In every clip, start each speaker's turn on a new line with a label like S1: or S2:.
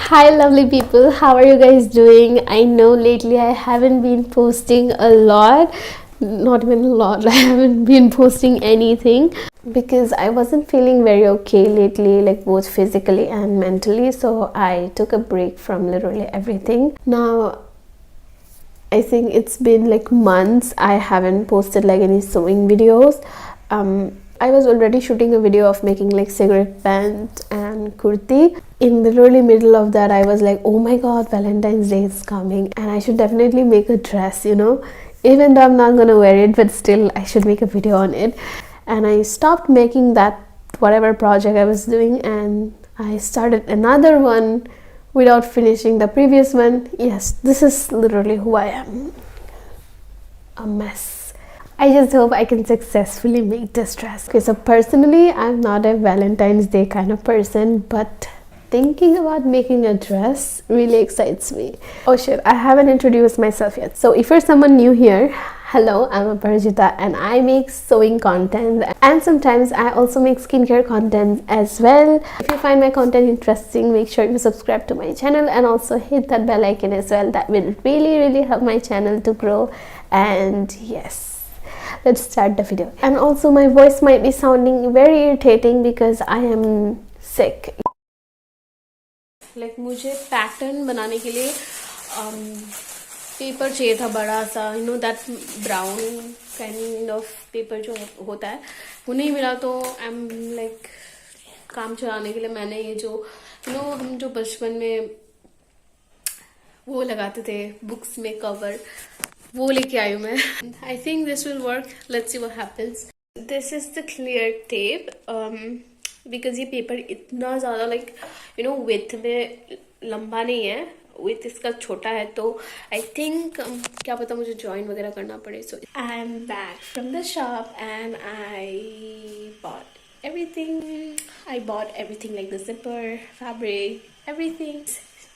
S1: Hi lovely people, how are you guys doing? I know lately I haven't been posting a lot, not even a lot. I haven't been posting anything because I wasn't feeling very okay lately, like both physically and mentally, so I took a break from literally everything. Now I think it's been like months I haven't posted like any sewing videos. I was already shooting a video of making like cigarette pant and kurti. In the really middle of that, I was like, oh my god, Valentine's Day is coming and I should definitely make a dress, you know, even though I'm not gonna wear it, but still I should make a video on it. And I stopped making that whatever project I was doing and I started another one without finishing the previous one. Yes, this is literally who I am. A mess. I just hope I can successfully make this dress. Okay, so personally, I'm not a Valentine's Day kind of person, but thinking about making a dress really excites me. Oh shit, I haven't introduced myself yet. So if you're someone new here, hello, I'm Aparajita and I make sewing content and sometimes I also make skincare content as well. If you find my content interesting, make sure you subscribe to my channel and also hit that bell icon as well. That will really help my channel to grow. And yes, let's start the video. And also my voice might be sounding very irritating because I am sick. Like मुझे pattern बनाने के लिए paper चाहिए था बड़ा सा, you know that brown kind of paper जो होता है, वो नहीं मिला। तो आई एम लाइक काम चलाने के लिए मैंने ये जो यू नो हम जो बचपन में वो लगाते थे बुक्स में कवर, वो लेके आई हूँ मैं। I think this will work, let's see what happens. This is the clear tape because ये पेपर इतना ज़्यादा लाइक यू नो विथ में लंबा नहीं है, विथ इसका छोटा है, तो आई थिंक क्या पता मुझे जॉइन वगैरह करना पड़े। So I am back from the shop and I bought everything like the zipper, fabric, everything.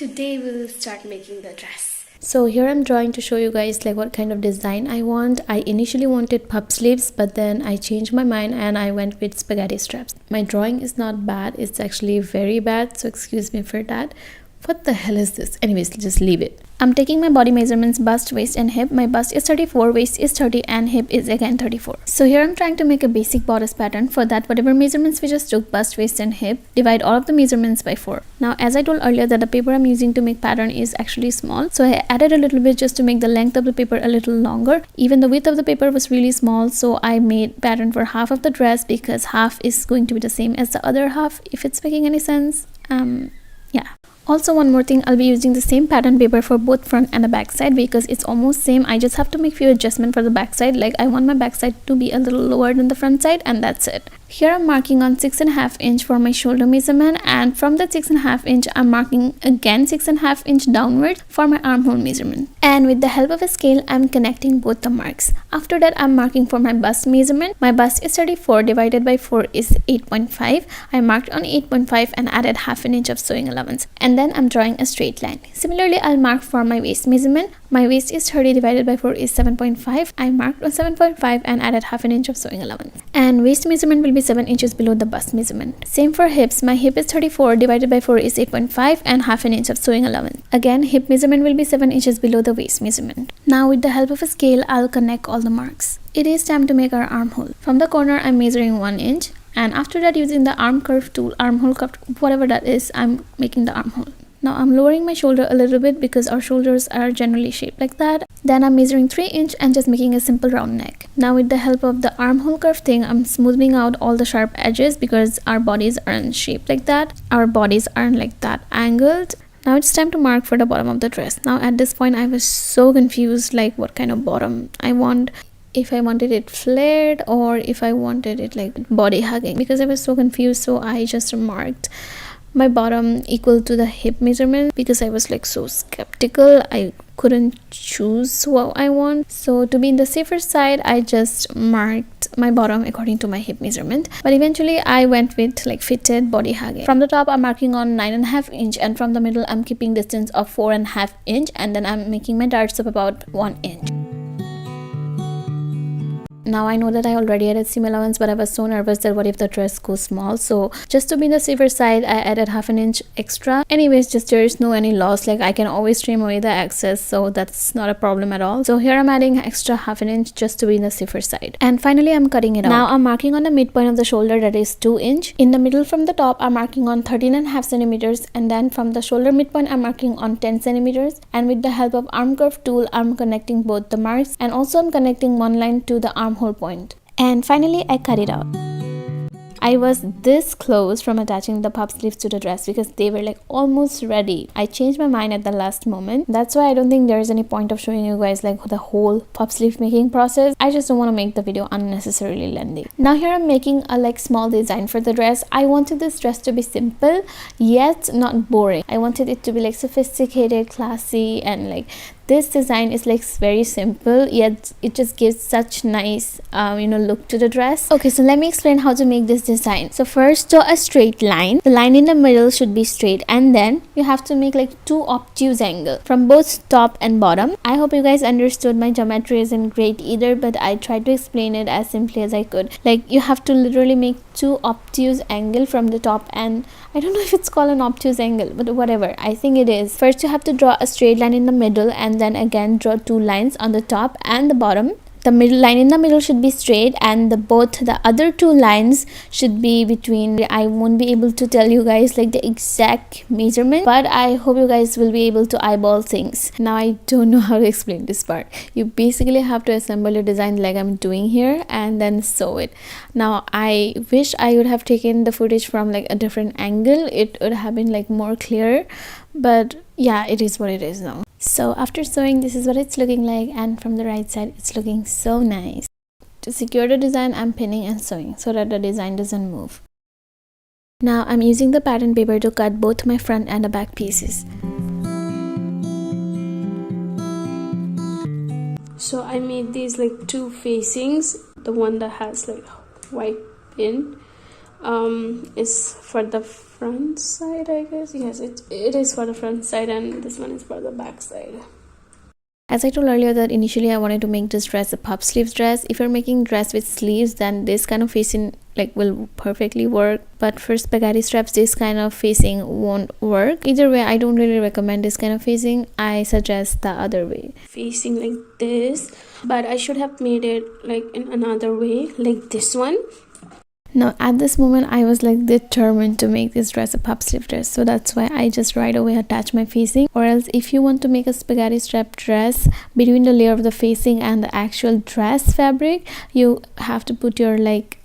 S1: Today we'll start making the dress. So here I'm drawing to show you guys like what kind of design I want. I initially wanted puff sleeves, but then I changed my mind and I went with spaghetti straps. My drawing is not bad, it's actually very bad, so excuse me for that. What the hell is this? Anyways, just leave it. I'm taking my body measurements, bust, waist and hip. My bust is 34, waist is 30 and hip is again 34. So here I'm trying to make a basic bodice pattern. For that, whatever measurements we just took, bust, waist and hip, divide all of the measurements by 4. Now as I told earlier that the paper I'm using to make pattern is actually small, so I added a little bit just to make the length of the paper a little longer. Even the width of the paper was really small, so I made pattern for half of the dress because half is going to be the same as the other half, if it's making any sense. Yeah. Also, one more thing, I'll be using the same pattern paper for both front and the back side because it's almost same. I just have to make few adjustments for the back side. Like I want my back side to be a little lower than the front side, and that's it. Here I'm marking on 6.5 inch for my shoulder measurement, and from that 6.5 inch I'm marking again 6.5 inch downwards for my armhole measurement. And with the help of a scale, I'm connecting both the marks. After that, I'm marking for my bust measurement. My bust is 34, divided by 4 is 8.5. I marked on 8.5 and added half an inch of sewing allowance. And then I'm drawing a straight line. Similarly, I'll mark for my waist measurement. My waist is 30, divided by 4 is 7.5. I marked on 7.5 and added half an inch of sewing allowance. And waist measurement will be 7 inches below the bust measurement. Same for hips. My hip is 34, divided by 4 is 8.5 and half an inch of sewing allowance. Again, hip measurement will be 7 inches below the waist measurement. Now with the help of a scale, I'll connect all the marks. It is time to make our armhole. From the corner, I'm measuring 1 inch. And after that, using the arm curve tool, armhole curve, whatever that is, I'm making the armhole. Now I'm lowering my shoulder a little bit because our shoulders are generally shaped like that. Then I'm measuring 3 inch and just making a simple round neck. Now with the help of the armhole curve thing, I'm smoothing out all the sharp edges because our bodies aren't shaped like that. Our bodies aren't like that angled. Now it's time to mark for the bottom of the dress. Now at this point I was so confused like what kind of bottom I want. If I wanted it flared or if I wanted it like body hugging, because I was so confused. So I just marked my bottom equal to the hip measurement because I was like so skeptical. I couldn't choose what I want. So to be in the safer side, I just marked my bottom according to my hip measurement. But eventually I went with like fitted body hugging. From the top, I'm marking on 9.5 inch and from the middle, I'm keeping distance of 4.5 inch and then I'm making my darts of about 1 inch. Now I know that I already added seam allowance, but I was so nervous that what if the dress goes small. So just to be on the safer side, I added half an inch extra. Anyways, just there is no any loss, like I can always trim away the excess, so that's not a problem at all. So here I'm adding extra half an inch just to be in the safer side. And finally I'm cutting it out. Now I'm marking on the midpoint of the shoulder, that is 2 inch. In the middle from the top I'm marking on 13.5 centimeters, and then from the shoulder midpoint I'm marking on 10 centimeters. And with the help of arm curve tool I'm connecting both the marks, and also I'm connecting one line to the armhole point. And finally I cut it out. I was this close from attaching the puff sleeves to the dress because they were like almost ready. I changed my mind at the last moment. That's why I don't think there is any point of showing you guys like the whole puff sleeve making process. I just don't want to make the video unnecessarily lengthy. Now here I'm making a like small design for the dress. I wanted this dress to be simple yet not boring. I wanted it to be like sophisticated, classy, and like this design is like very simple, yet it just gives such nice look to the dress. Okay, so let me explain how to make this design. So first, draw a straight line. The line in the middle should be straight, and then you have to make like 2 obtuse angle from both top and bottom. I hope you guys understood. My geometry isn't great either, but I tried to explain it as simply as I could. Like you have to literally make 2 obtuse angle from the top, and I don't know if it's called an obtuse angle, but whatever, I think it is. First you have to draw a straight line in the middle, and then again draw 2 lines on the top and the bottom. The middle line in the middle should be straight, and both the other 2 lines should be between. I won't be able to tell you guys like the exact measurement, but I hope you guys will be able to eyeball things. Now I don't know how to explain this part. You basically have to assemble a design like I'm doing here and then sew it. Now I wish I would have taken the footage from like a different angle. It would have been like more clear, but yeah, it is what it is now. So after sewing, this is what it's looking like, and from the right side it's looking so nice. To secure the design, I'm pinning and sewing so that the design doesn't move. Now I'm using the pattern paper to cut both my front and the back pieces.
S2: So I made these like 2 facings. The one that has like white pin is for the front side, I guess. Yes, it is for the front side, and this one is for the back side.
S1: As I told earlier that initially I wanted to make this dress a puff sleeves dress. If you're making dress with sleeves, then this kind of facing like will perfectly work, but for spaghetti straps this kind of facing won't work. Either way, I don't really recommend this kind of facing. I suggest the other way,
S2: facing like this, but I should have made it like in another way, like this one.
S1: Now at this moment I was like determined to make this dress a puff sleeve dress, so that's why I just right away attach my facing. Or else if you want to make a spaghetti strap dress, between the layer of the facing and the actual dress fabric, you have to put your like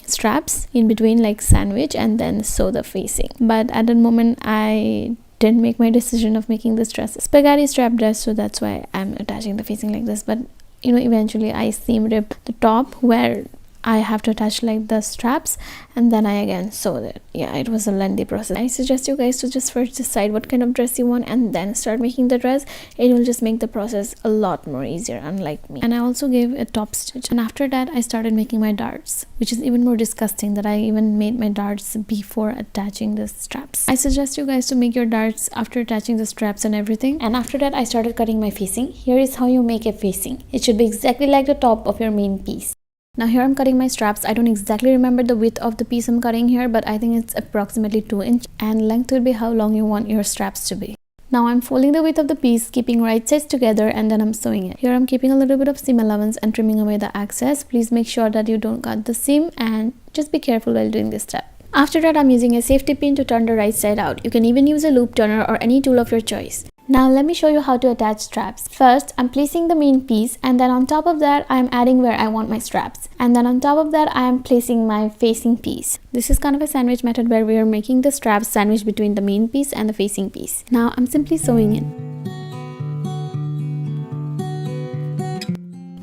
S1: straps in between like sandwich and then sew the facing. But at the moment I didn't make my decision of making this dress a spaghetti strap dress, so that's why I'm attaching the facing like this. But eventually I seam ripped the top where I have to attach like the straps, and then I again sewed it. Yeah, it was a lengthy process. I suggest you guys to just first decide what kind of dress you want and then start making the dress. It will just make the process a lot more easier, unlike me. And I also gave a top stitch, and after that I started making my darts, which is even more disgusting that I even made my darts before attaching the straps. I suggest you guys to make your darts after attaching the straps and everything. And after that I started cutting my facing. Here is how you make a facing. It should be exactly like the top of your main piece. Now here I'm cutting my straps. I don't exactly remember the width of the piece I'm cutting here, but I think it's approximately 2 inch, and length will be how long you want your straps to be. Now I'm folding the width of the piece, keeping right sides together, and then I'm sewing it. Here I'm keeping a little bit of seam allowance and trimming away the excess. Please make sure that you don't cut the seam, and just be careful while doing this step. After that I'm using a safety pin to turn the right side out. You can even use a loop turner or any tool of your choice. Now let me show you how to attach straps. First, I'm placing the main piece, and then on top of that I'm adding where I want my straps, and then on top of that I am placing my facing piece. This is kind of a sandwich method where we are making the straps sandwiched between the main piece and the facing piece. Now I'm simply sewing it.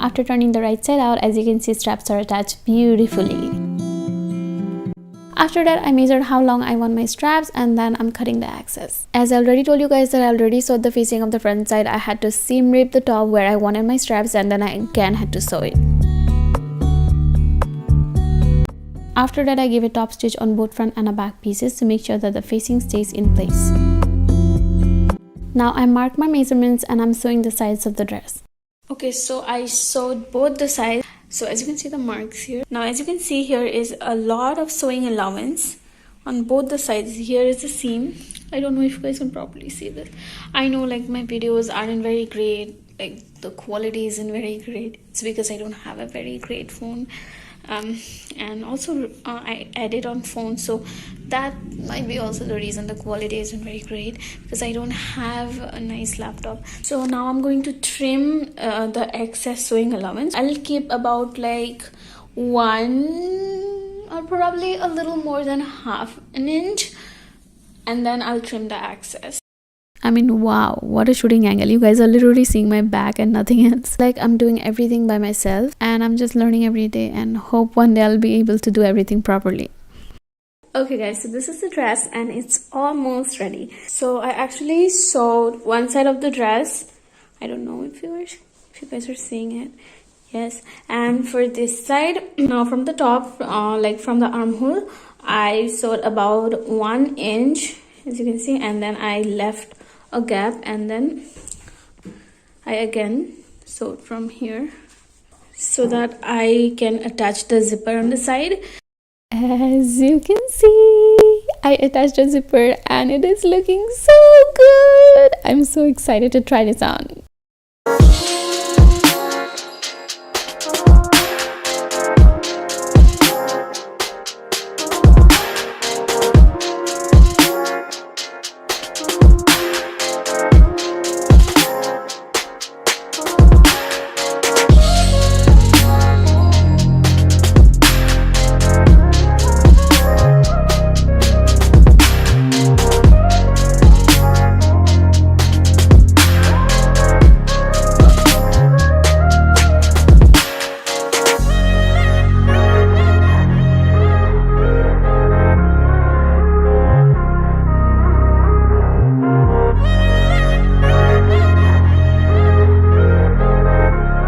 S1: After turning the right side out, as you can see, straps are attached beautifully. After that I measured how long I want my straps, and then I'm cutting the excess. As I already told you guys that I already sewed the facing of the front side, I had to seam rip the top where I wanted my straps, and then I again had to sew it. After that I gave a top stitch on both front and the back pieces to make sure that the facing stays in place. Now I marked my measurements and I'm sewing the sides of the dress.
S2: Okay, so I sewed both the sides. So as you can see the marks here. Now as you can see, here is a lot of sewing allowance on both the sides. Here is the seam. I don't know if you guys can properly see this. I know like my videos aren't very great, like the quality isn't very great. It's because I don't have a very great phone, and also I edit on phone, so that might be also the reason the quality isn't very great, because I don't have a nice laptop. So now I'm going to trim the excess sewing allowance. I'll keep about like 1 or probably a little more than half an inch, and then I'll trim the excess.
S1: I mean, wow, what a shooting angle. You guys are literally seeing my back and nothing else. Like, I'm doing everything by myself and I'm just learning every day, and hope one day I'll be able to do everything properly.
S2: Okay guys, so this is the dress and it's almost ready. So I actually sewed one side of the dress. I don't know if you guys are seeing it. Yes, and for this side, now from the top, like from the armhole, I sewed about 1 inch, as you can see, and then I left a gap, and then I again sewed from here so that I can attach the zipper on the side.
S1: As you can see, I attached a zipper and it is looking so good. I'm so excited to try this on.